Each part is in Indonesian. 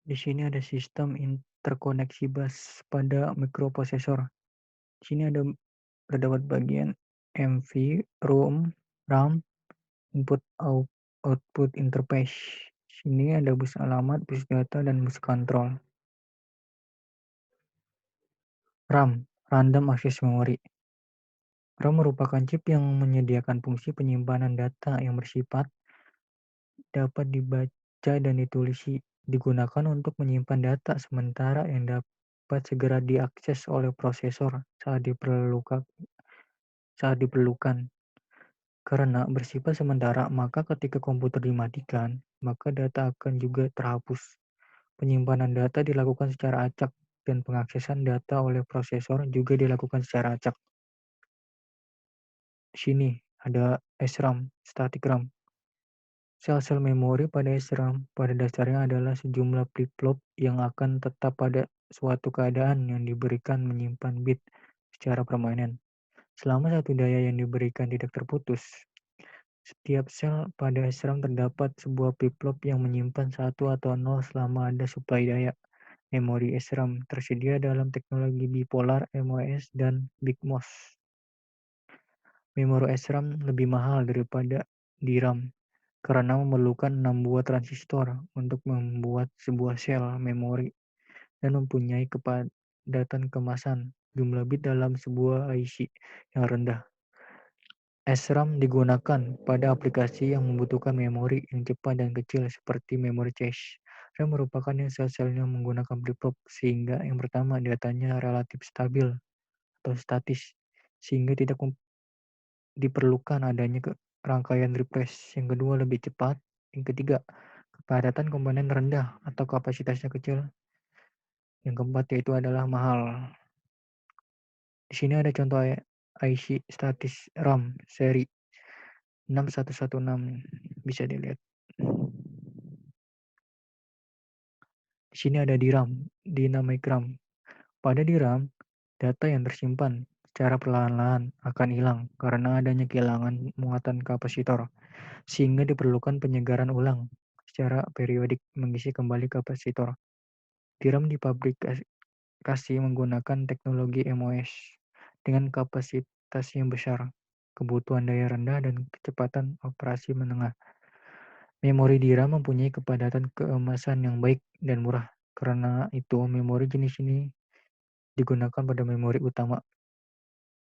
Di sini ada sistem interkoneksi bus pada mikroprosesor. Di sini terdapat bagian MV, ROM, RAM, output interface. Di sini ada bus alamat, bus data, dan bus kontrol. RAM, Random Access Memory. RAM merupakan chip yang menyediakan fungsi penyimpanan data yang bersifat dapat dibaca dan digunakan untuk menyimpan data sementara yang dapat segera diakses oleh prosesor saat diperlukan. Karena bersifat sementara, maka ketika komputer dimatikan, maka data akan juga terhapus. Penyimpanan data dilakukan secara acak dan pengaksesan data oleh prosesor juga dilakukan secara acak. Di sini ada SRAM, static RAM. Sel-sel memori pada SRAM pada dasarnya adalah sejumlah flip-flop yang akan tetap pada suatu keadaan yang diberikan menyimpan bit secara permanen. Selama satu daya yang diberikan tidak terputus, setiap sel pada SRAM terdapat sebuah flip-flop yang menyimpan 1 atau 0 selama ada suplai daya. Memori SRAM tersedia dalam teknologi bipolar MOS dan BigMOS. Memori SRAM lebih mahal daripada DRAM karena memerlukan 6 buah transistor untuk membuat sebuah sel memori dan mempunyai kepadatan kemasan jumlah bit dalam sebuah IC yang rendah. SRAM digunakan pada aplikasi yang membutuhkan memori yang cepat dan kecil seperti memori cache. RAM merupakan yang sel-selnya menggunakan flip-flop sehingga yang pertama datanya relatif stabil atau statis sehingga tidak diperlukan adanya rangkaian refresh. Yang kedua lebih cepat. Yang ketiga kepadatan komponen rendah atau kapasitasnya kecil. Yang keempat yaitu adalah mahal. Di sini ada contoh IC statis RAM seri 6116 bisa dilihat. Di sini ada DRAM, Dynamic RAM. Pada DRAM, data yang tersimpan secara perlahan-lahan akan hilang karena adanya kehilangan muatan kapasitor, sehingga diperlukan penyegaran ulang secara periodik mengisi kembali kapasitor. DRAM difabrikasi menggunakan teknologi MOS dengan kapasitas yang besar, kebutuhan daya rendah, dan kecepatan operasi menengah. Memori DRAM mempunyai kepadatan keemasan yang baik dan murah. Karena itu, memori jenis ini digunakan pada memori utama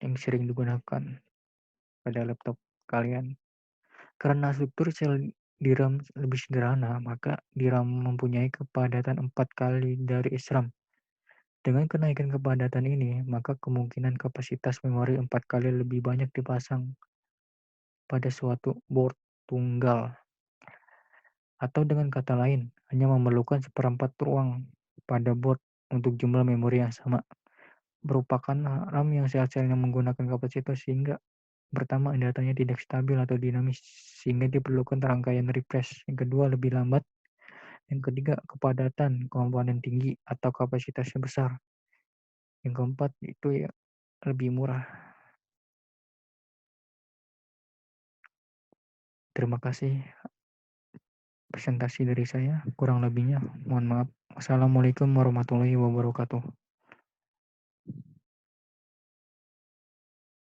yang sering digunakan pada laptop kalian. Karena struktur sel DRAM lebih sederhana, maka DRAM mempunyai kepadatan 4 kali dari SRAM. Dengan kenaikan kepadatan ini, maka kemungkinan kapasitas memori 4 kali lebih banyak dipasang pada suatu board tunggal. Atau dengan kata lain, hanya memerlukan seperempat ruang pada board untuk jumlah memori yang sama. Merupakan RAM yang sel-selnya menggunakan kapasitor sehingga pertama datanya tidak stabil atau dinamis sehingga diperlukan rangkaian refresh. Yang kedua lebih lambat. Yang ketiga kepadatan komponen tinggi atau kapasitasnya besar. Yang keempat itu ya lebih murah. Terima kasih presentasi dari saya. Kurang lebihnya mohon maaf. Wassalamualaikum warahmatullahi wabarakatuh.